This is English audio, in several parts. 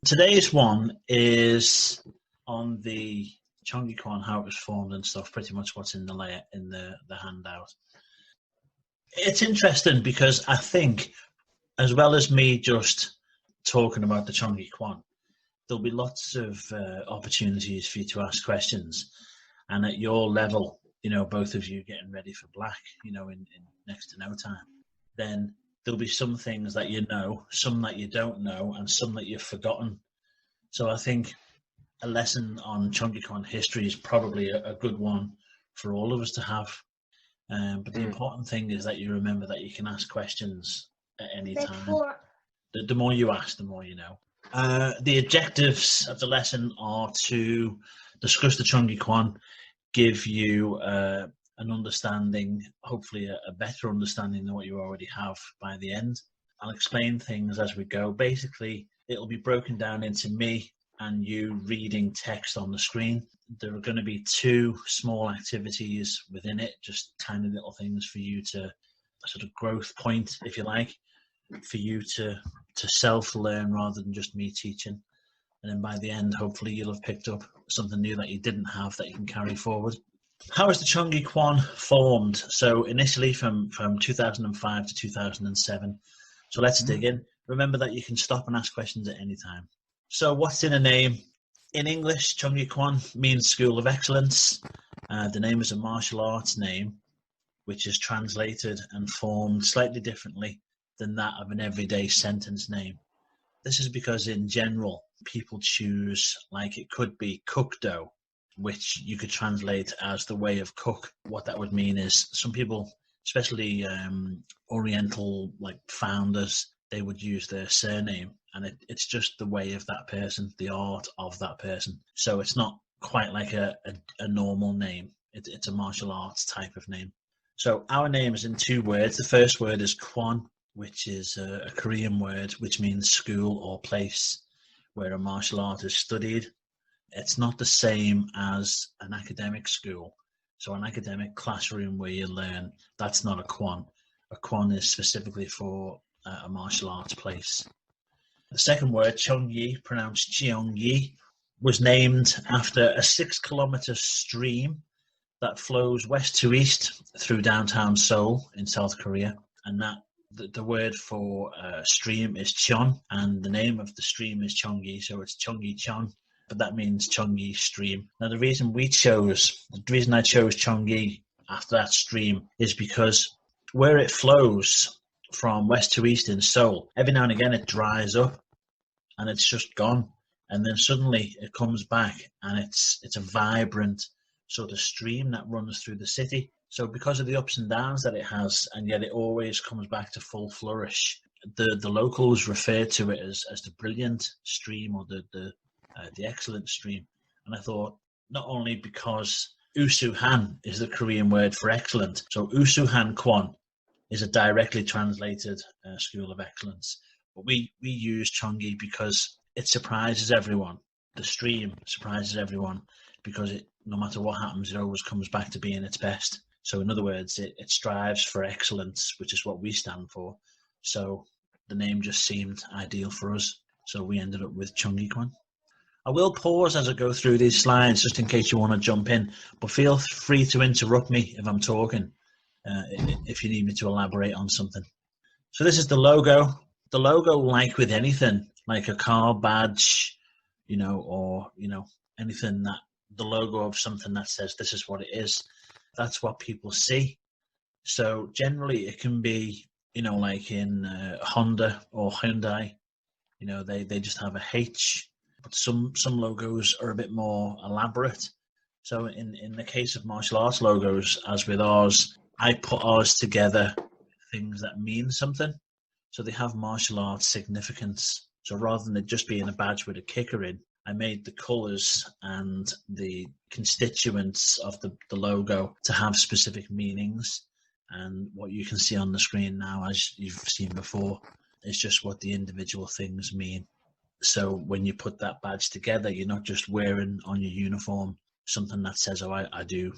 Today's one is on the Cheongye Kwan, how it was formed and stuff, pretty much what's in the layer in the handout. It's interesting because I think, as well as me just talking about the Cheongye Kwan, there'll be lots of opportunities for you to ask questions. And at your level, both of you getting ready for black, in next to no time, then there'll be some things that you know, some that you don't know, and some that you've forgotten. So I think a lesson on Cheongye Kwan history is probably a good one for all of us to have. But the important thing is that you remember that you can ask questions at any time. The more you ask, the more you know. The objectives of the lesson are to discuss the Cheongye Kwan, give you an understanding, hopefully a better understanding than what you already have by the end. I'll explain things as we go. Basically, it'll be broken down into me and you reading text on the screen. There are going to be 2 small activities within it, just tiny little things for you to, a sort of growth point, if you like, for you to self-learn rather than just me teaching. And then by the end, hopefully you'll have picked up something new that you didn't have that you can carry forward. How is the Cheongye Kwan formed? So initially from 2005 to 2007. So let's dig in. Remember that you can stop and ask questions at any time. So what's in a name? In English, Cheongye Kwan means School of Excellence. The name is a martial arts name, which is translated and formed slightly differently than that of an everyday sentence name. This is because in general, people choose, like it could be Cookdo, which you could translate as the way of cook. What that would mean is some people, especially Oriental like founders, they would use their surname, and it's just the way of that person, the art of that person. So it's not quite like a normal name. It's a martial arts type of name. So our name is in 2 words. The first word is Kwan, which is a Korean word which means school or place where a martial art is studied. It's not the same as an academic school. So an academic classroom where you learn, that's not a Kwan. A Kwan is specifically for a martial arts place. The second word, Cheongye, pronounced Cheongye, was named after a 6-kilometer stream that flows west to east through downtown Seoul in South Korea. And that the word for stream is Cheon, and the name of the stream is Cheongye, so it's Cheongye-cheon, but that means Cheongye stream. Now the reason I chose Cheongye after that stream is because where it flows from west to east in Seoul, every now and again it dries up and it's just gone, and then suddenly it comes back and it's a vibrant sort of stream that runs through the city. So because of the ups and downs that it has, and yet it always comes back to full flourish, the locals refer to it as the brilliant stream, or the excellent stream. And I thought, not only because Usuhan is the Korean word for excellent, so Usuhan Kwan is a directly translated school of excellence, but we use Cheongye because it surprises everyone. The stream surprises everyone because no matter what happens, it always comes back to being its best. So in other words, it strives for excellence, which is what we stand for. So the name just seemed ideal for us. So we ended up with Cheongye Kwan. I will pause as I go through these slides just in case you want to jump in, but feel free to interrupt me if I'm talking, if you need me to elaborate on something. So this is the logo. The logo, like with anything, like a car badge, or anything, that the logo of something that says this is what it is, that's what people see. So generally it can be, like in Honda or Hyundai, they just have a H, but some logos are a bit more elaborate. So in the case of martial arts logos, as with ours, I put ours together things that mean something. So they have martial arts significance. So rather than it just being a badge with a kicker in, I made the colours and the constituents of the logo to have specific meanings. And what you can see on the screen now, as you've seen before, is just what the individual things mean. So when you put that badge together, you're not just wearing on your uniform something that says, oh, I do,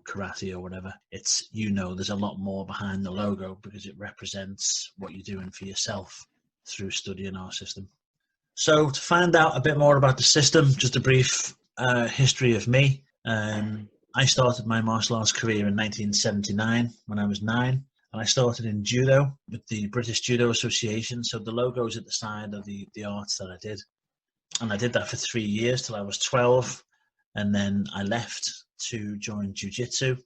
karate or whatever. It's, there's a lot more behind the logo because it represents what you're doing for yourself through studying our system. So to find out a bit more about the system, just a brief history of me. I started my martial arts career in 1979 when I was 9. And I started in judo with the British Judo Association. So the logo's at the side of the arts that I did. And I did that for 3 years till I was 12. And then I left to join Jiu-Jitsu.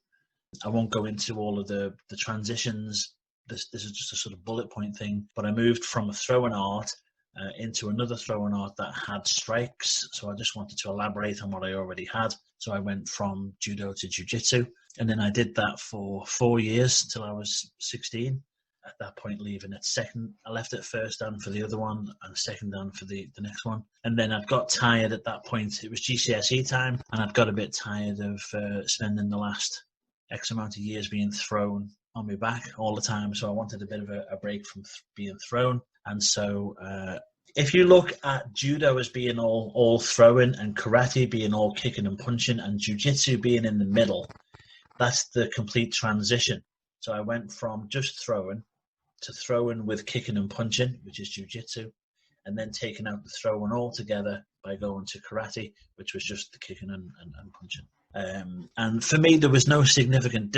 I won't go into all of the transitions. This is just a sort of bullet point thing. But I moved from a throwing art into another throwing art that had strikes. So I just wanted to elaborate on what I already had. So I went from judo to jiu-jitsu. And then I did that for 4 years till I was 16. At that point, leaving at second. I left at first dan for the other one and second dan for the next one. And then I'd got tired at that point. It was GCSE time. And I'd got a bit tired of spending the last X amount of years being thrown on my back all the time. So I wanted a bit of a break from being thrown. And so if you look at judo as being all throwing and karate being all kicking and punching and jiu-jitsu being in the middle, that's the complete transition. So I went from just throwing to throwing with kicking and punching, which is jiu-jitsu, and then taking out the throwing altogether by going to karate, which was just the kicking and punching. And for me, there was no significant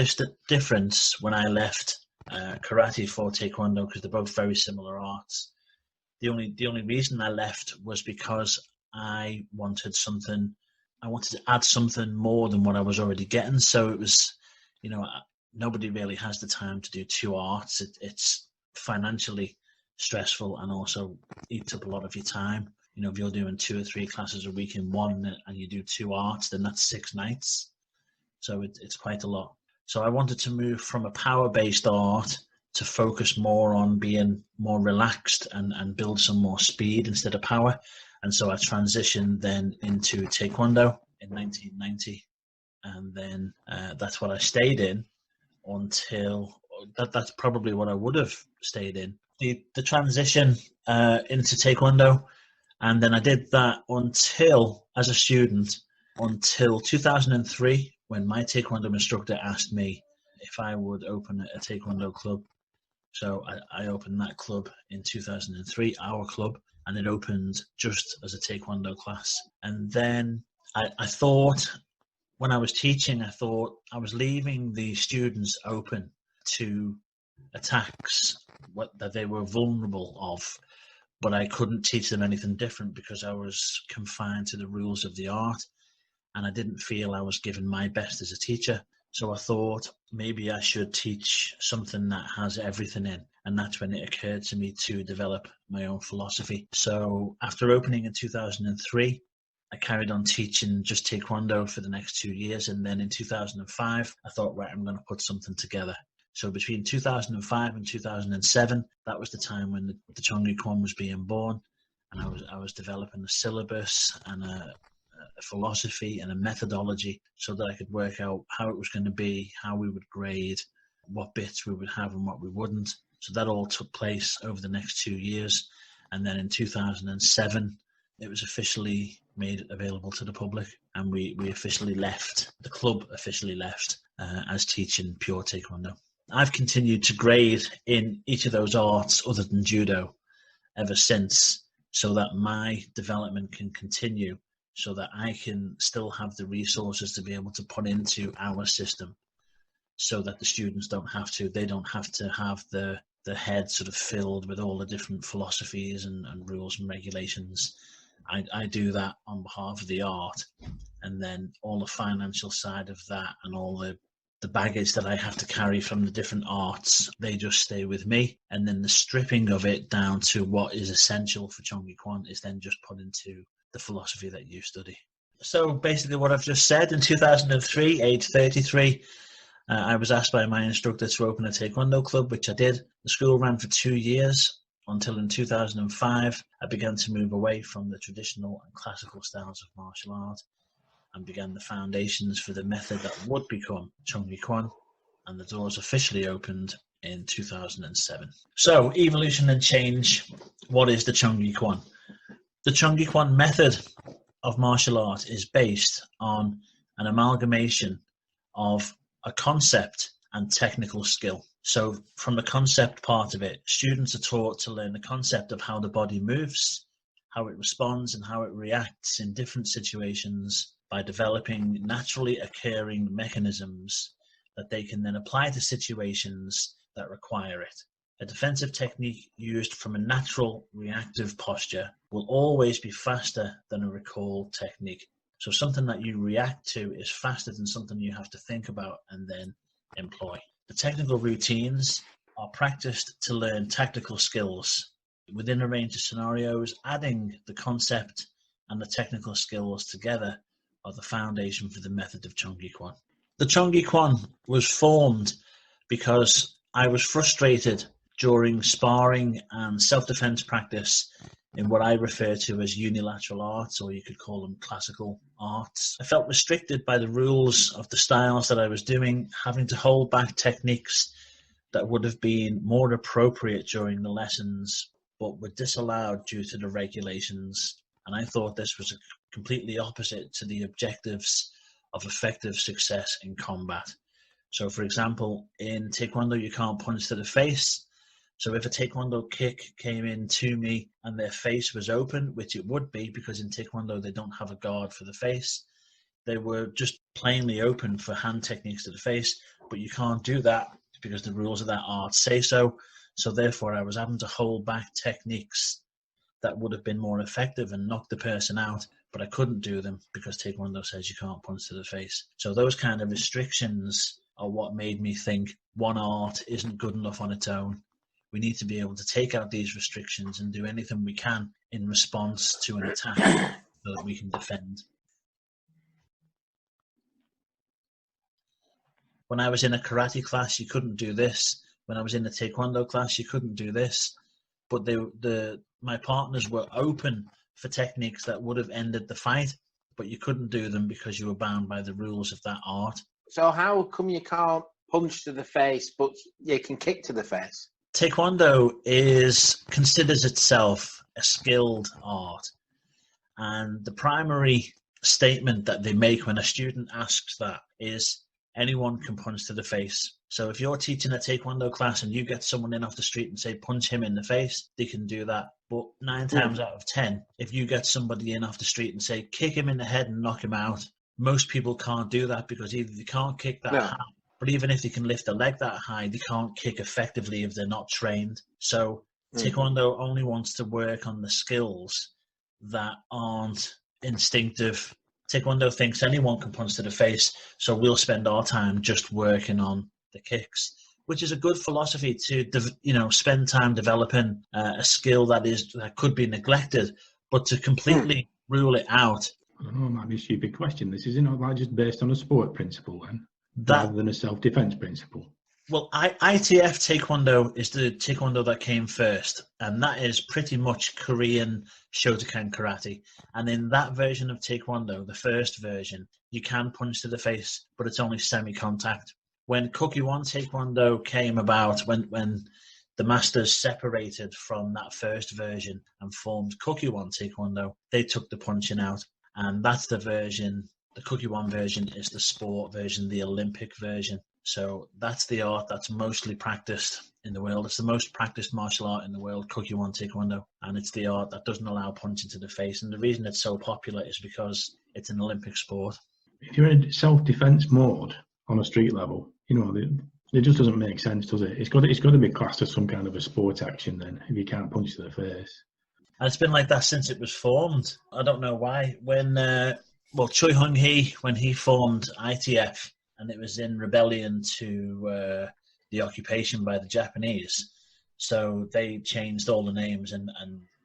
difference when I left karate for Taekwondo because they're both very similar arts. The only reason I left was because I wanted to add something more than what I was already getting. So it was, nobody really has the time to do 2 arts. It's financially stressful and also eats up a lot of your time. If you're doing 2 or 3 classes a week in one and you do 2 arts, then that's 6 nights. So it's quite a lot. So I wanted to move from a power-based art to focus more on being more relaxed and build some more speed instead of power. And so I transitioned then into Taekwondo in 1990. And then that's what I stayed in until that's probably what I would have stayed in. The transition into Taekwondo, and then I did that as a student, until 2003, when my Taekwondo instructor asked me if I would open a Taekwondo club. So I opened that club in 2003, our club, and it opened just as a Taekwondo class. And then I thought, when I was teaching, I thought I was leaving the students open to attacks that they were vulnerable of, but I couldn't teach them anything different because I was confined to the rules of the art, and I didn't feel I was giving my best as a teacher. So I thought maybe I should teach something that has everything in. And that's when it occurred to me to develop my own philosophy. So after opening in 2003, I carried on teaching just Taekwondo for the next 2 years. And then in 2005, I thought, right, I'm going to put something together. So between 2005 and 2007, that was the time when the Cheongye Kwan was being born. And I was developing a syllabus and a philosophy and a methodology so that I could work out how it was going to be, how we would grade, what bits we would have and what we wouldn't. So that all took place over the next 2 years. And then in 2007, it was officially made available to the public, and we officially left, the club officially left as teaching pure Taekwondo. I've continued to grade in each of those arts other than judo ever since, so that my development can continue, so that I can still have the resources to be able to put into our system, so that the students don't have to have the head sort of filled with all the different philosophies and rules and regulations. I do that on behalf of the art, and then all the financial side of that and all the baggage that I have to carry from the different arts, they just stay with me. And then the stripping of it down to what is essential for Cheongye Kwan is then just put into the philosophy that you study. So basically what I've just said, in 2003, age 33, I was asked by my instructor to open a Taekwondo club, which I did. The school ran for 2 years until in 2005, I began to move away from the traditional and classical styles of martial art and began the foundations for the method that would become Cheongye Kwan, and the doors officially opened in 2007. So, evolution and change. What is the Cheongye Kwan? The Cheongye Kwan method of martial art is based on an amalgamation of a concept and technical skill. So from the concept part of it, students are taught to learn the concept of how the body moves, how it responds and how it reacts in different situations by developing naturally occurring mechanisms that they can then apply to situations that require it. A defensive technique used from a natural reactive posture will always be faster than a recall technique. So something that you react to is faster than something you have to think about and then employ. The technical routines are practiced to learn tactical skills within a range of scenarios. Adding the concept and the technical skills together are the foundation for the method of Cheongye Kwan. The Cheongye Kwan was formed because I was frustrated during sparring and self-defense practice in what I refer to as unilateral arts, or you could call them classical arts. I felt restricted by the rules of the styles that I was doing, having to hold back techniques that would have been more appropriate during the lessons, but were disallowed due to the regulations. And I thought this was completely opposite to the objectives of effective success in combat. So, for example, in Taekwondo, you can't punch to the face. So if a Taekwondo kick came in to me and their face was open, which it would be because in Taekwondo they don't have a guard for the face, they were just plainly open for hand techniques to the face, but you can't do that because the rules of that art say so. So therefore I was having to hold back techniques that would have been more effective and knock the person out, but I couldn't do them because Taekwondo says you can't punch to the face. So those kind of restrictions are what made me think one art isn't good enough on its own. We need to be able to take out these restrictions and do anything we can in response to an attack so that we can defend. When I was in a karate class, you couldn't do this. When I was in a Taekwondo class, you couldn't do this. But my partners were open for techniques that would have ended the fight, but you couldn't do them because you were bound by the rules of that art. So how come you can't punch to the face, but you can kick to the face? Taekwondo considers itself a skilled art, and the primary statement that they make when a student asks that is anyone can punch to the face. So if you're teaching a Taekwondo class and you get someone in off the street and say punch him in the face, they can do that. But 9 times out of 10, if you get somebody in off the street and say kick him in the head and knock him out, most people can't do that because either they can't kick that high, but even if they can lift a leg that high, they can't kick effectively if they're not trained. So Taekwondo only wants to work on the skills that aren't instinctive. Taekwondo thinks anyone can punch to the face, so we'll spend our time just working on the kicks, which is a good philosophy to spend time developing a skill that could be neglected, but to completely rule it out. I don't know, it might be a stupid question. This is not just based on a sport principle then, rather than a self-defense principle. Well, ITF Taekwondo is the Taekwondo that came first, and that is pretty much Korean Shotokan karate. And in that version of Taekwondo, the first version, you can punch to the face, but it's only semi-contact. When Kokuwan Taekwondo came about, when the masters separated from that first version and formed Kokuwan Taekwondo, they took the punching out. And that's the version, the Kokuwan version is the sport version, the Olympic version. So that's the art that's mostly practiced in the world. It's the most practiced martial art in the world, Kokuwan Taekwondo. And it's the art that doesn't allow punching to the face. And the reason it's so popular is because it's an Olympic sport. If you're in self-defense mode on a street level, it just doesn't make sense, does it? It's got to be classed as some kind of a sport action then, if you can't punch to the face. And it's been like that since it was formed. I don't know why. When Choi Hung-hee, when he formed ITF, and it was in rebellion to the occupation by the Japanese, so they changed all the names and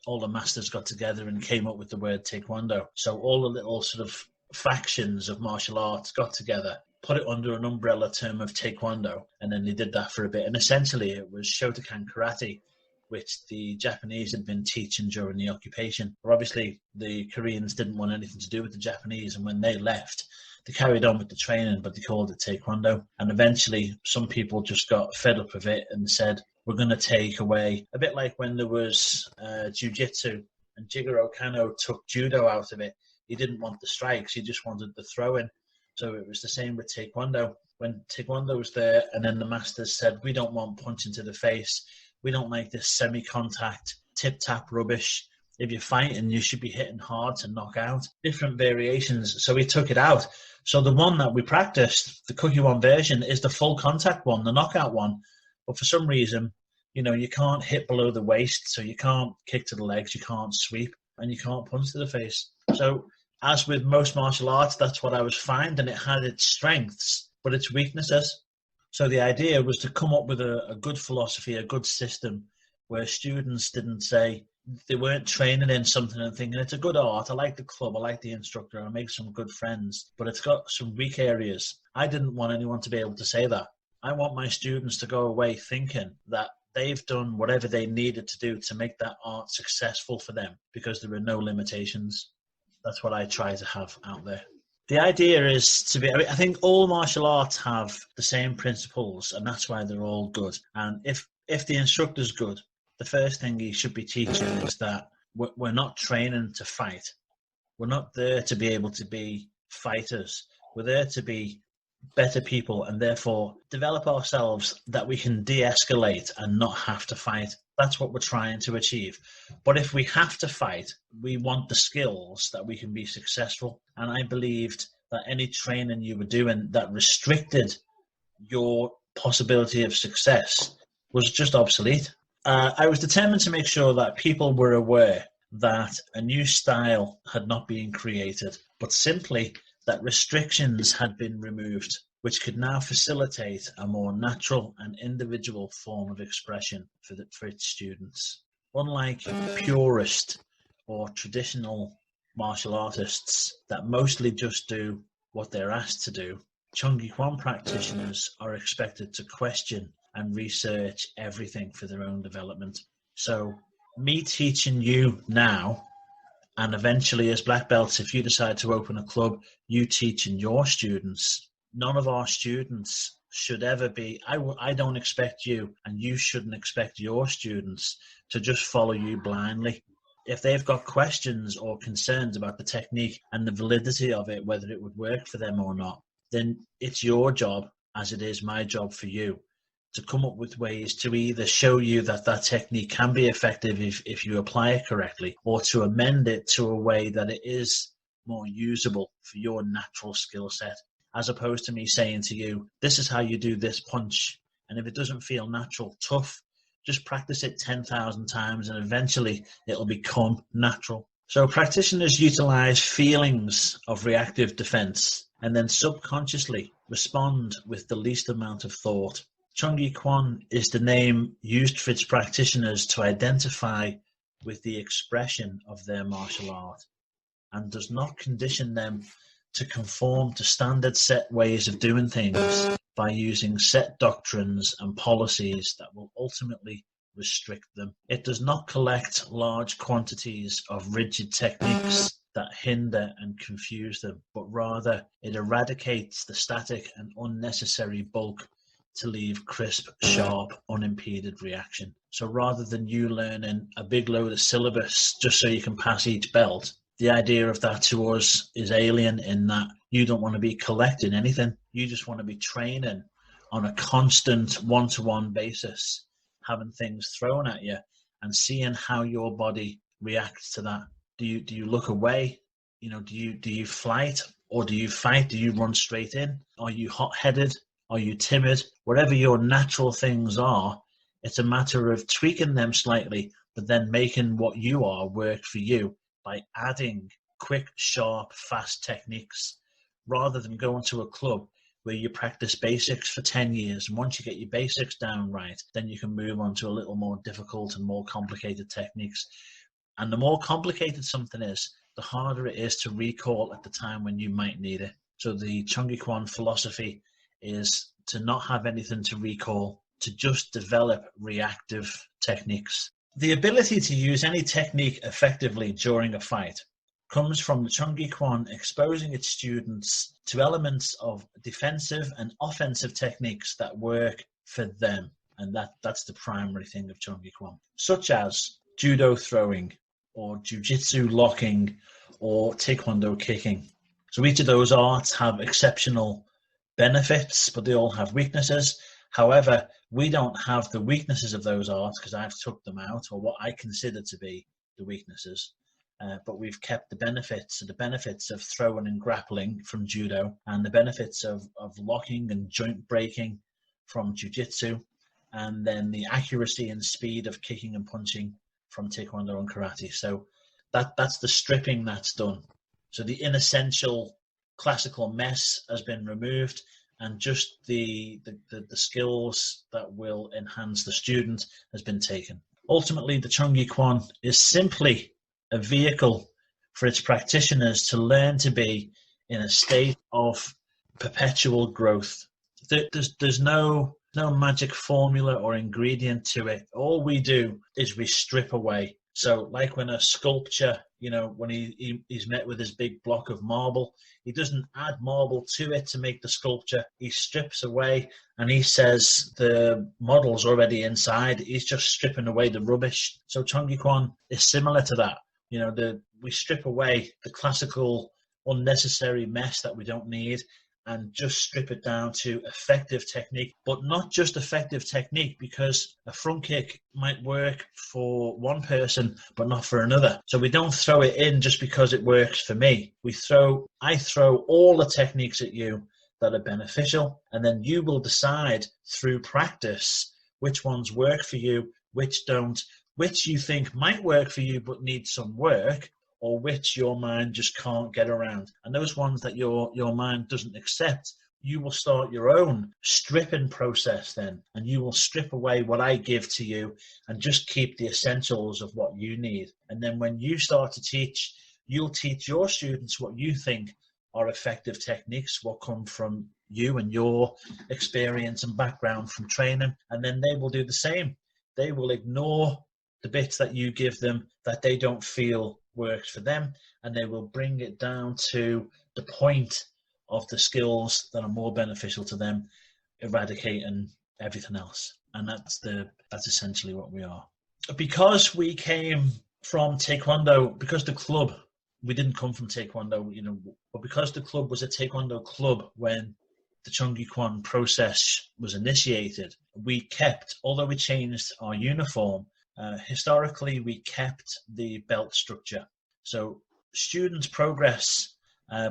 all the masters got together and came up with the word Taekwondo. So all the little sort of factions of martial arts got together, put it under an umbrella term of Taekwondo, and then they did that for a bit. And essentially it was Shotokan karate, which the Japanese had been teaching during the occupation. But obviously, the Koreans didn't want anything to do with the Japanese, and when they left, they carried on with the training, but they called it Taekwondo. And eventually, some people just got fed up with it and said, we're going to take away, a bit like when there was Ju-Jitsu, and Jigoro Kano took judo out of it. He didn't want the strikes, he just wanted the throw-in. So it was the same with Taekwondo. When Taekwondo was there, and then the masters said, we don't want punching to the face, we don't like this semi-contact, tip-tap rubbish. If you're fighting, you should be hitting hard to knock out. Different variations. So we took it out. So the one that we practiced, the Cookie One version, is the full contact one, the knockout one. But for some reason, you can't hit below the waist, so you can't kick to the legs, you can't sweep, and you can't punch to the face. So as with most martial arts, that's what I was finding. It had its strengths, but its weaknesses. So the idea was to come up with a good philosophy, a good system, where students didn't say, they weren't training in something and thinking, it's a good art, I like the club, I like the instructor, I make some good friends, but it's got some weak areas. I didn't want anyone to be able to say that. I want my students to go away thinking that they've done whatever they needed to do to make that art successful for them, because there are no limitations. That's what I try to have out there. The idea is to be, I think all martial arts have the same principles, and that's why they're all good. And if the instructor's good, the first thing he should be teaching is that we're not training to fight. We're not there to be able to be fighters. We're there to be better people, and therefore develop ourselves that we can de-escalate and not have to fight. That's what we're trying to achieve. But if we have to fight, we want the skills that we can be successful. And I believed that any training you were doing that restricted your possibility of success was just obsolete. I was determined to make sure that people were aware that a new style had not been created, but simply that restrictions had been removed, which could now facilitate a more natural and individual form of expression for its students. Unlike purist or traditional martial artists that mostly just do what they're asked to do, Cheongye Kwan practitioners are expected to question and research everything for their own development. So me teaching you now, and eventually as black belts, if you decide to open a club, you teaching your students, none of our students should ever be, I don't expect you, and you shouldn't expect your students to just follow you blindly. If they've got questions or concerns about the technique and the validity of it, whether it would work for them or not, then it's your job, as it is my job for you, to come up with ways to either show you that that technique can be effective if you apply it correctly, or to amend it to a way that it is more usable for your natural skill set, as opposed to me saying to you, this is how you do this punch, and if it doesn't feel natural, tough, just practice it 10,000 times and eventually it'll become natural. So practitioners utilize feelings of reactive defense and then subconsciously respond with the least amount of thought. Cheongye Kwan is the name used for its practitioners to identify with the expression of their martial art, and does not condition them to conform to standard set ways of doing things by using set doctrines and policies that will ultimately restrict them. It does not collect large quantities of rigid techniques that hinder and confuse them, but rather it eradicates the static and unnecessary bulk to leave crisp, sharp, unimpeded reaction. So rather than you learning a big load of syllabus just so you can pass each belt, the idea of that to us is alien, in that you don't want to be collecting anything. You just want to be training on a constant one-to-one basis, having things thrown at you and seeing how your body reacts to that. Do you look away? Do you flight, or do you fight? Do you run straight in? Are you hot-headed? Are you timid? Whatever your natural things are, it's a matter of tweaking them slightly, but then making what you are work for you by adding quick, sharp, fast techniques, rather than going to a club where you practice basics for 10 years. And once you get your basics down right, then you can move on to a little more difficult and more complicated techniques. And the more complicated something is, the harder it is to recall at the time when you might need it. So the Cheongye Kwan philosophy is to not have anything to recall, to just develop reactive techniques. The ability to use any technique effectively during a fight comes from the Cheongye Kwan exposing its students to elements of defensive and offensive techniques that work for them. And that's the primary thing of Cheongye Kwan, such as judo throwing, or Ju-Jitsu locking, or Taekwondo kicking. So each of those arts have exceptional benefits, but they all have weaknesses. However, we don't have the weaknesses of those arts, because I've took them out, or what I consider to be the weaknesses. But we've kept the benefits of throwing and grappling from judo, and the benefits of locking and joint breaking from Jiu-Jitsu, and then the accuracy and speed of kicking and punching from Taekwondo and karate. So that's the stripping that's done. So the inessential classical mess has been removed, and just the skills that will enhance the student has been taken. Ultimately, the Cheongye Kwan is simply a vehicle for its practitioners to learn to be in a state of perpetual growth. There's no magic formula or ingredient to it. All we do is we strip away. So like when a sculpture, when he's met with his big block of marble, he doesn't add marble to it to make the sculpture. He strips away, and he says the model's already inside. He's just stripping away the rubbish. So Cheongye Kwan is similar to that. We strip away the classical unnecessary mess that we don't need, and just strip it down to effective technique, but not just effective technique, because a front kick might work for one person but not for another. So we don't throw it in just because it works for me. I throw all the techniques at you that are beneficial, and then you will decide through practice which ones work for you, which don't, which you think might work for you but need some work, or which your mind just can't get around. And those ones that your mind doesn't accept, you will start your own stripping process then, and you will strip away what I give to you and just keep the essentials of what you need. And then when you start to teach, you'll teach your students what you think are effective techniques, what come from you and your experience and background from training, and then they will do the same. They will ignore the bits that you give them that they don't feel works for them, and they will bring it down to the point of the skills that are more beneficial to them, eradicating everything else. And that's essentially what we are. Because we came from Taekwondo, because the club, we didn't come from Taekwondo, but because the club was a Taekwondo club when the Cheongye Kwan process was initiated, we kept, although we changed our uniform, historically we kept the belt structure. So students progress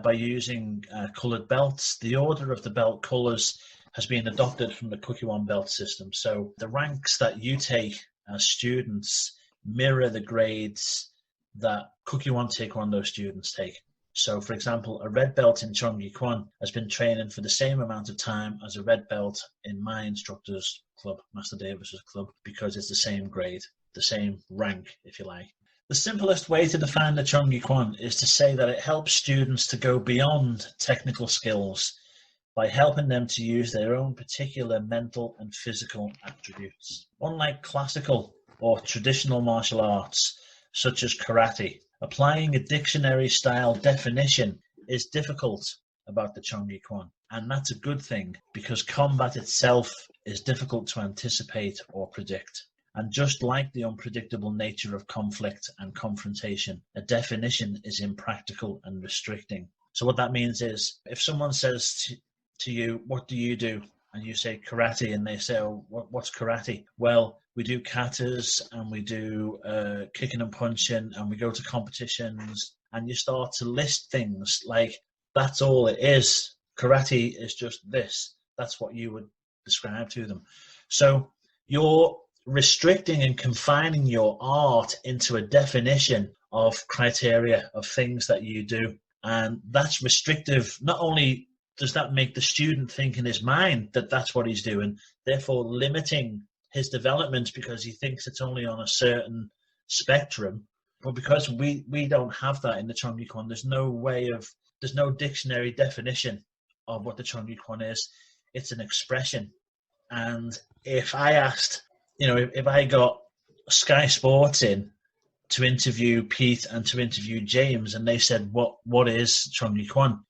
by using coloured belts. The order of the belt colours has been adopted from the Kukkiwon belt system. So the ranks that you take as students mirror the grades that Kukkiwon Taekwondo students take. So, for example, a red belt in Cheongye Kwan has been training for the same amount of time as a red belt in my instructor's club, Master Davis's club, because it's the same grade, the same rank, if you like. The simplest way to define the Cheongye Kwan is to say that it helps students to go beyond technical skills by helping them to use their own particular mental and physical attributes. Unlike classical or traditional martial arts, such as karate, applying a dictionary-style definition is difficult about the Cheongye Kwan. And that's a good thing, because combat itself is difficult to anticipate or predict. And just like the unpredictable nature of conflict and confrontation, a definition is impractical and restricting. So what that means is, if someone says to you, what do you do? And you say karate, and they say, oh, what's karate? Well, we do katas, and we do kicking and punching, and we go to competitions, and you start to list things like, that's all it is. Karate is just this. That's what you would describe to them. So you're restricting and confining your art into a definition of criteria of things that you do. And that's restrictive. Not only does that make the student think in his mind that that's what he's doing, therefore limiting his development because he thinks it's only on a certain spectrum, but because we don't have that in the Cheongye Kwan, there's no dictionary definition of what the Cheongye Kwan is. It's an expression. And if I asked, if I got Sky Sports in to interview Pete and to interview James, and they said, what is Cheongye Kwan?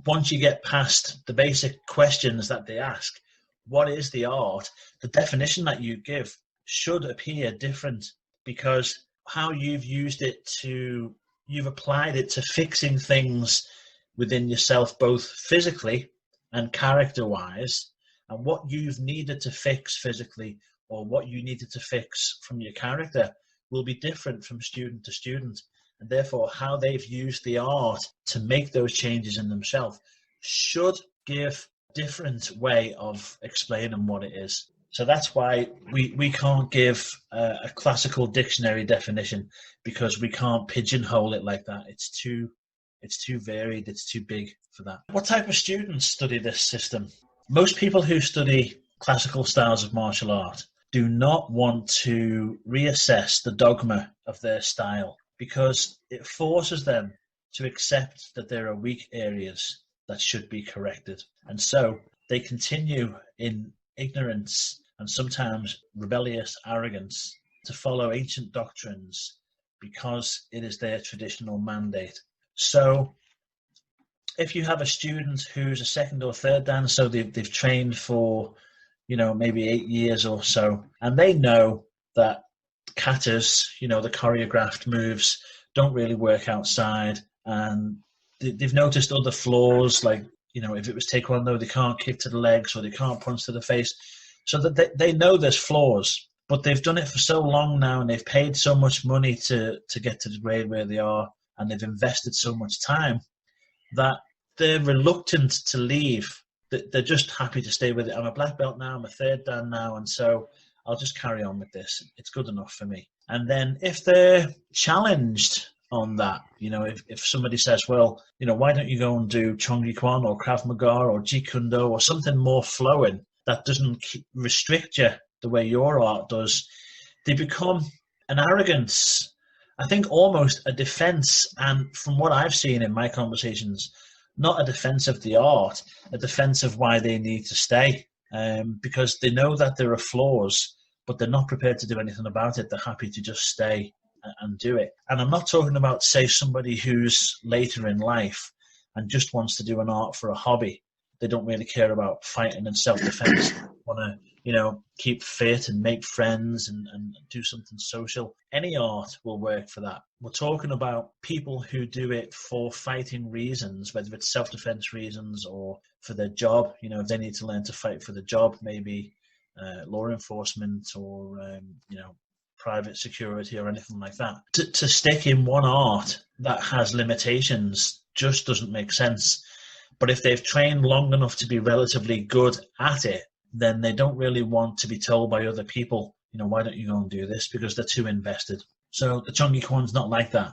Once you get past the basic questions that they ask, what is the art? The definition that you give should appear different, because how you've used it you've applied it to fixing things within yourself, both physically and character-wise, and what you've needed to fix physically or what you needed to fix from your character will be different from student to student. And therefore, how they've used the art to make those changes in themselves should give a different way of explaining what it is. So that's why we can't give a classical dictionary definition, because we can't pigeonhole it like that. It's too varied, it's too big for that. What type of students study this system? Most people who study classical styles of martial art do not want to reassess the dogma of their style, because it forces them to accept that there are weak areas that should be corrected. And so they continue in ignorance and sometimes rebellious arrogance to follow ancient doctrines because it is their traditional mandate. So if you have a student who's a second or third dan, so they've trained for, maybe 8 years or so, and they know that katas, the choreographed moves, don't really work outside, and they've noticed other flaws, like, if it was Taekwondo, they can't kick to the legs or they can't punch to the face, so that they know there's flaws, but they've done it for so long now, and they've paid so much money to get to the grade where they are, and they've invested so much time that they're reluctant to leave. They're just happy to stay with it. I'm a black belt now, I'm a third dan now, and so I'll just carry on with this. It's good enough for me. And then if they're challenged on that, if somebody says, well, why don't you go and do Cheongye Kwan or Krav Maga or Jeet-Kune-Do or something more flowing that doesn't restrict you the way your art does, they become an arrogance, I think almost a defense. And from what I've seen in my conversations, not a defense of the art, a defense of why they need to stay, because they know that there are flaws, but they're not prepared to do anything about it. They're happy to just stay and do it. And I'm not talking about, say, somebody who's later in life and just wants to do an art for a hobby. They don't really care about fighting and self-defense. Want to, keep fit and make friends and do something social. Any art will work for that. We're talking about people who do it for fighting reasons, whether it's self-defense reasons or for their job. If they need to learn to fight for the job, maybe law enforcement or, private security or anything like that. To stick in one art that has limitations just doesn't make sense. But if they've trained long enough to be relatively good at it, then they don't really want to be told by other people, why don't you go and do this, because they're too invested. So the Cheongye Kwan's not like that.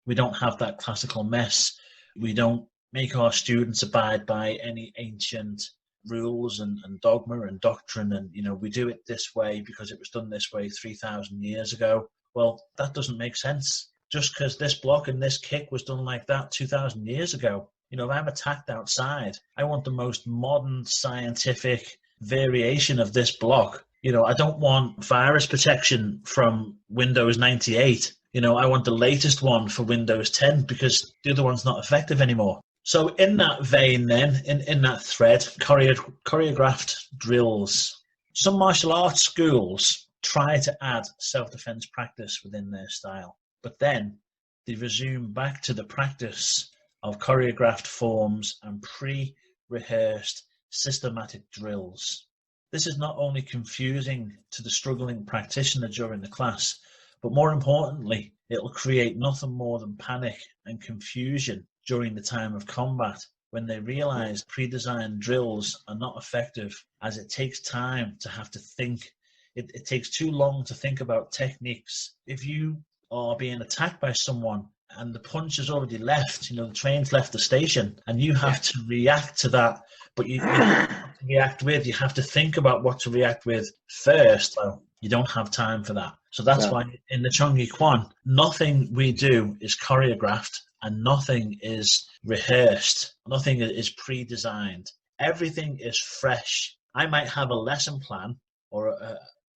We don't have that classical mess. We don't make our students abide by any ancient rules and dogma and doctrine, and we do it this way because it was done this way 3,000 years ago. Well, that doesn't make sense. Just because this block and this kick was done like that 2,000 years ago, if I'm attacked outside, I want the most modern scientific variation of this block. I don't want virus protection from Windows 98. I want the latest one for Windows 10 because the other one's not effective anymore. So in that vein then, in that thread, choreographed drills. Some martial arts schools try to add self-defense practice within their style, but then they resume back to the practice of choreographed forms and pre-rehearsed systematic drills. This is not only confusing to the struggling practitioner during the class, but more importantly, it will create nothing more than panic and confusion during the time of combat when they realize pre-designed drills are not effective, as it takes time to have to think. It takes too long to think about techniques. If you are being attacked by someone and the punch has already left, the train's left the station, and you have to react to that, but you have to think about what to react with first. So you don't have time for that. So that's why in the Cheongye Kwan, nothing we do is choreographed and nothing is rehearsed. Nothing is pre-designed. Everything is fresh. I might have a lesson plan or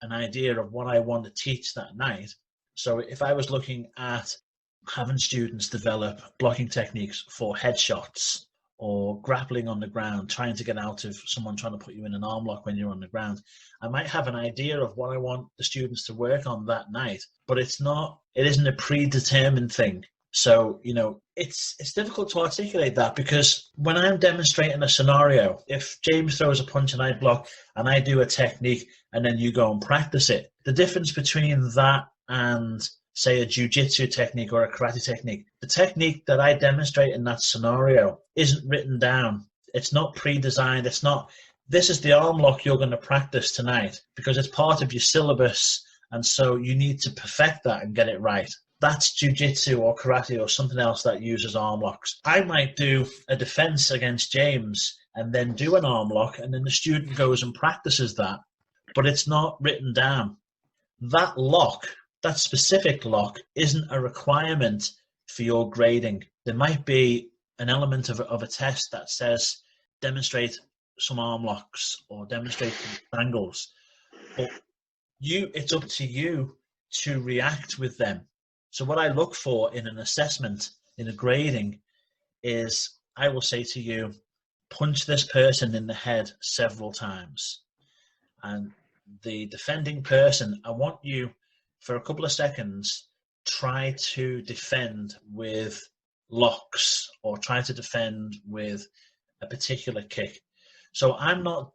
an idea of what I want to teach that night. So if I was looking at having students develop blocking techniques for headshots or grappling on the ground, trying to get out of someone trying to put you in an arm lock when you're on the ground, I might have an idea of what I want the students to work on that night, but it isn't a predetermined thing. So, it's difficult to articulate that, because when I'm demonstrating a scenario, if James throws a punch and I block and I do a technique and then you go and practice it, the difference between that and say, a Jiu-Jitsu technique or a karate technique. The technique that I demonstrate in that scenario isn't written down. It's not pre-designed. It's not, this is the arm lock you're going to practice tonight, because it's part of your syllabus, and so you need to perfect that and get it right. That's Jiu-Jitsu or karate or something else that uses arm locks. I might do a defense against James and then do an arm lock, and then the student goes and practices that, but it's not written down. That lock, that specific lock, isn't a requirement for your grading. There might be an element of a test that says demonstrate some arm locks or demonstrate some angles, but it's up to you to react with them. So what I look for in an assessment, in a grading, is I will say to you, punch this person in the head several times. And the defending person, I want you, for a couple of seconds, try to defend with locks or try to defend with a particular kick. So I'm not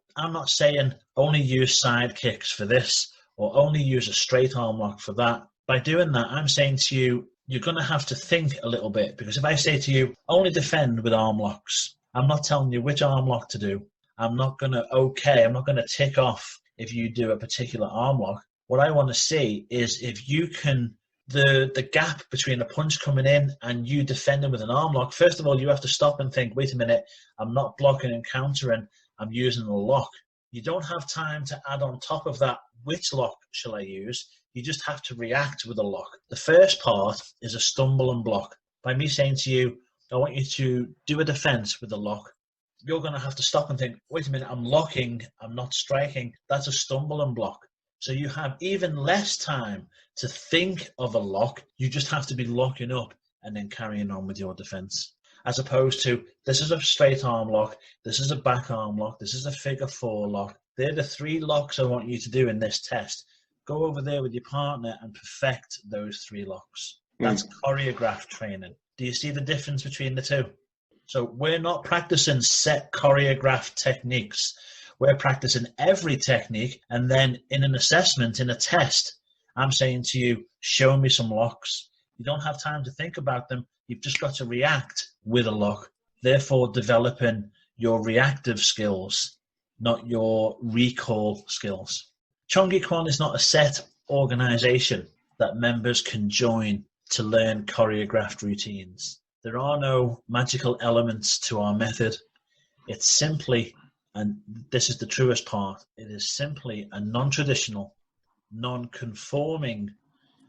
saying only use side kicks for this or only use a straight arm lock for that. By doing that, I'm saying to you, you're going to have to think a little bit, because if I say to you, only defend with arm locks, I'm not telling you which arm lock to do. I'm not going to tick off if you do a particular arm lock. What I want to see is if you can, the gap between a punch coming in and you defending with an arm lock, first of all, you have to stop and think, wait a minute, I'm not blocking and countering, I'm using a lock. You don't have time to add on top of that, which lock shall I use? You just have to react with a lock. The first part is a stumble and block. By me saying to you, I want you to do a defense with a lock, you're going to have to stop and think, wait a minute, I'm locking, I'm not striking. That's a stumble and block. So you have even less time to think of a lock. You just have to be locking up and then carrying on with your defense. As opposed to, this is a straight arm lock, this is a back arm lock, this is a figure 4 lock. They're the 3 locks I want you to do in this test. Go over there with your partner and perfect those 3 locks. That's choreographed training. Do you see the difference between the two? So we're not practicing set choreographed techniques. We're practicing every technique, and then in an assessment, in a test, I'm saying to you, show me some locks. You don't have time to think about them. You've just got to react with a lock, therefore developing your reactive skills, not your recall skills. Cheongye Kwan is not a set organization that members can join to learn choreographed routines. There are no magical elements to our method. It's simply, and this is the truest part, it is simply a non-traditional, non-conforming,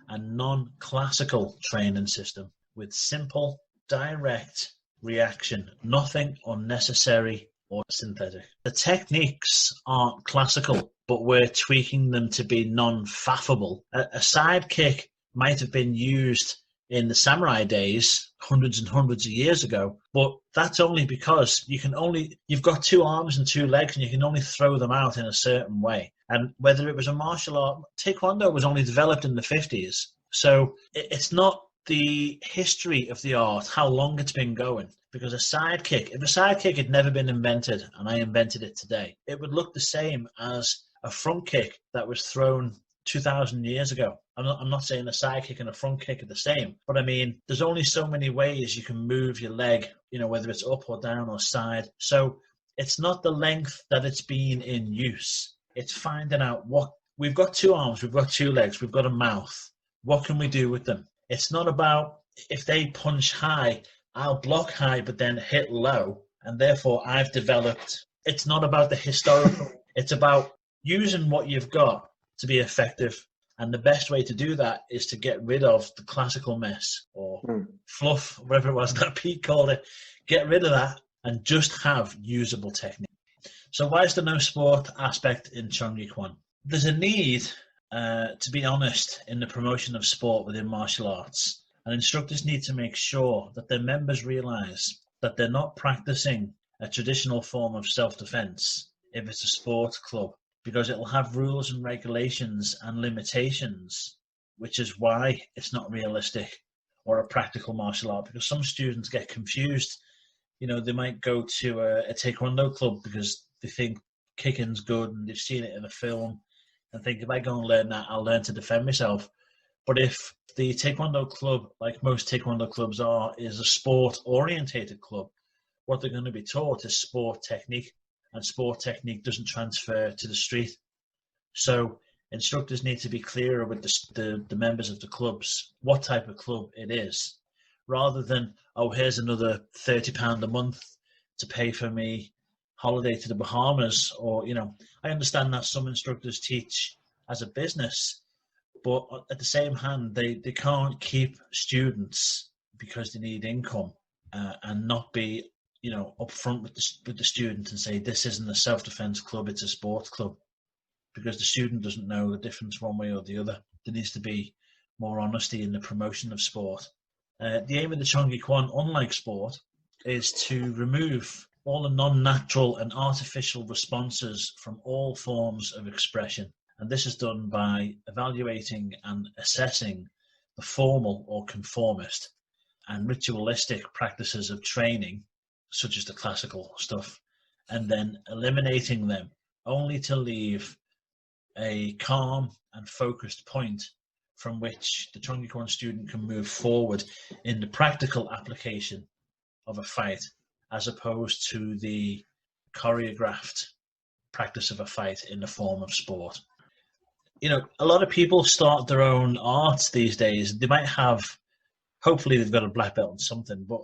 and non-classical training system with simple, direct reaction, nothing unnecessary or synthetic. The techniques aren't classical, but we're tweaking them to be non-faffable. A side kick might have been used in the samurai days hundreds and hundreds of years ago, but that's only because you've got 2 arms and 2 legs and you can only throw them out in a certain way. And whether it was a martial art, Taekwondo was only developed in the 50s. So it's not the history of the art, how long it's been going. Because if a side kick had never been invented and I invented it today, it would look the same as a front kick that was thrown 2,000 years ago. I'm not saying a side kick and a front kick are the same, but I mean, there's only so many ways you can move your leg, whether it's up or down or side. So it's not the length that it's been in use. It's finding out what we've got: 2 arms, we've got 2 legs, we've got a mouth. What can we do with them? It's not about if they punch high, I'll block high, but then hit low. And therefore I've developed, it's not about the historical, it's about using what you've got to be effective. And the best way to do that is to get rid of the classical mess or fluff, whatever it was that Pete called it. Get rid of that and just have usable technique. So why is there no sport aspect in Cheongye Kwan? There's a need, to be honest, in the promotion of sport within martial arts. And instructors need to make sure that their members realize that they're not practicing a traditional form of self-defense if it's a sports club, because it'll have rules and regulations and limitations, which is why it's not realistic or a practical martial art. Because some students get confused. They might go to a Taekwondo club because they think kicking's good and they've seen it in a film and think, if I go and learn that, I'll learn to defend myself. But if the Taekwondo club, like most Taekwondo clubs are, is a sport-orientated club, what they're going to be taught is sport technique, and sport technique doesn't transfer to the street. So instructors need to be clearer with the members of the clubs what type of club it is, rather than, oh, here's another £30 a month to pay for me holiday to the Bahamas. Or, I understand that some instructors teach as a business, but at the same hand, they can't keep students because they need income, and not be, upfront with the student and say, this isn't a self-defense club, it's a sports club, because the student doesn't know the difference one way or the other. There needs to be more honesty in the promotion of sport. The aim of the Cheongye Kwan, unlike sport, is to remove all the non-natural and artificial responses from all forms of expression. And this is done by evaluating and assessing the formal or conformist and ritualistic practices of training, such as the classical stuff, and then eliminating them only to leave a calm and focused point from which the Cheongye Kwan student can move forward in the practical application of a fight, as opposed to the choreographed practice of a fight in the form of sport. A lot of people start their own arts these days. They might have, hopefully they've got a black belt in something, but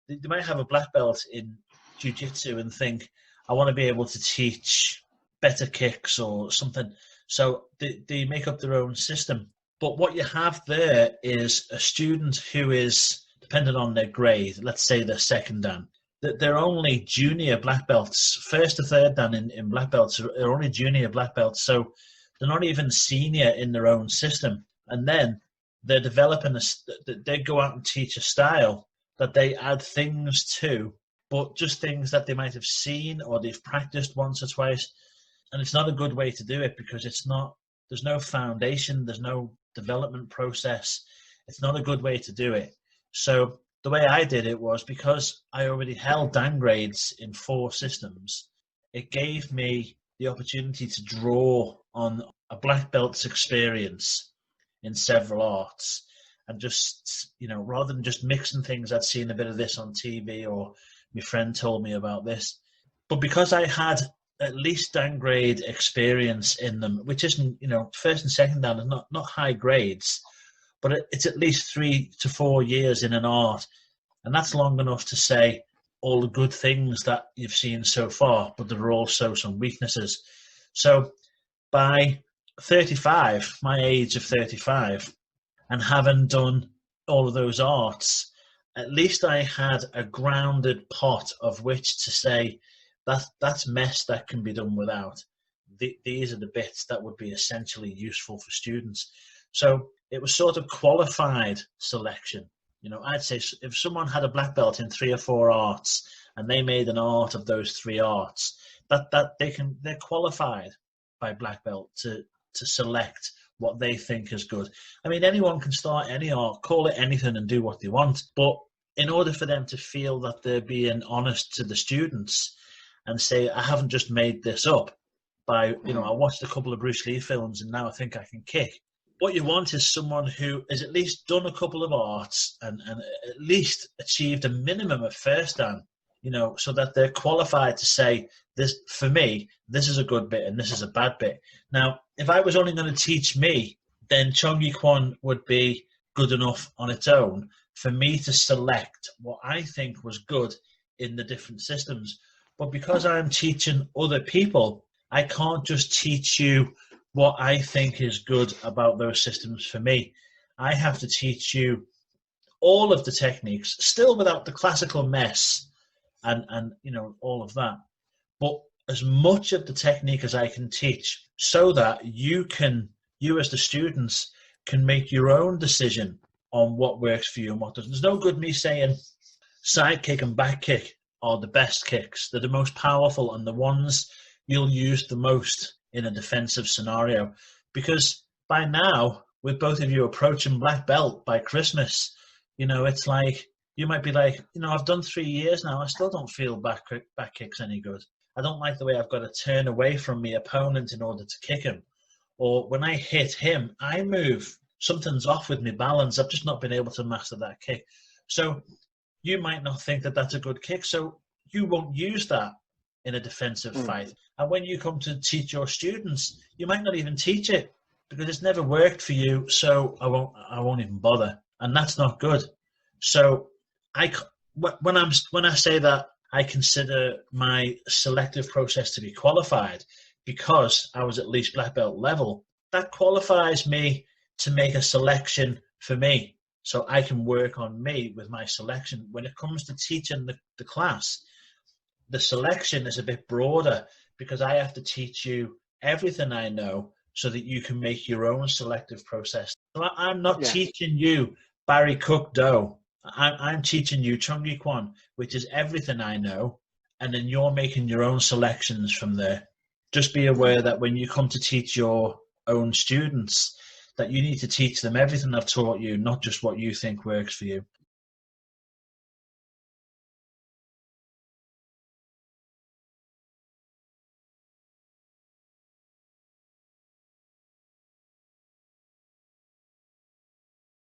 they might have a black belt in Jiu-Jitsu and think, I want to be able to teach better kicks or something. So they make up their own system. But what you have there is a student who is, depending on their grade, let's say they're second dan, that they're only junior black belts. First to third dan in black belts are only junior black belts. So they're not even senior in their own system. And then they're developing, they go out and teach a style that they add things to, but just things that they might have seen or they've practiced once or twice. And it's not a good way to do it, because there's no foundation, there's no development process. It's not a good way to do it. So the way I did it was, because I already held dan grades in 4 systems, it gave me the opportunity to draw on a black belt's experience in several arts, and just, rather than just mixing things, I'd seen a bit of this on TV or my friend told me about this. But because I had at least dan grade experience in them, which isn't, first and second dan is not high grades, but it's at least 3 to 4 years in an art. And that's long enough to say all the good things that you've seen so far, but there are also some weaknesses. So by 35, my age of 35, and having done all of those arts, at least I had a grounded pot of which to say, that's mess that can be done without. These are the bits that would be essentially useful for students. So it was sort of qualified selection. I'd say if someone had a black belt in 3 or 4 arts and they made an art of those 3 arts, they're qualified by black belt to select what they think is good. I mean, anyone can start any art, call it anything, and do what they want. But in order for them to feel that they're being honest to the students and say, I haven't just made this up by, I watched a couple of Bruce Lee films and now I think I can kick. What you want is someone who has at least done a couple of arts and at least achieved a minimum of first dan, so that they're qualified to say, this, for me, this is a good bit and this is a bad bit. Now, if I was only going to teach me, then Cheongye Kwan would be good enough on its own for me to select what I think was good in the different systems. But because I'm teaching other people, I can't just teach you what I think is good about those systems for me. I have to teach you all of the techniques, still without the classical mess and all of that, but as much of the technique as I can teach, so that you as the students can make your own decision on what works for you and what doesn't. There's no good me saying side kick and back kick are the best kicks. They're the most powerful and the ones you'll use the most in a defensive scenario. Because by now, with both of you approaching black belt by Christmas, it's like, you might be like, I've done 3 years now, I still don't feel back kicks any good. I don't like the way I've got to turn away from my opponent in order to kick him. Or when I hit him, I move something's off with my balance. I've just not been able to master that kick. So you might not think that that's a good kick, so you won't use that in a defensive fight. And when you come to teach your students, you might not even teach it because it's never worked for you, so I won't even bother. And that's not good. So when I say that I consider my selective process to be qualified because I was at least black belt level, that qualifies me to make a selection for me. So I can work on me with my selection. When it comes to teaching the class, the selection is a bit broader because I have to teach you everything I know so that you can make your own selective process. So I'm not teaching you Barry Cook Do. I'm teaching you Cheongye Kwan, which is everything I know, and then you're making your own selections from there. Just be aware that when you come to teach your own students, that you need to teach them everything I've taught you, not just what you think works for you.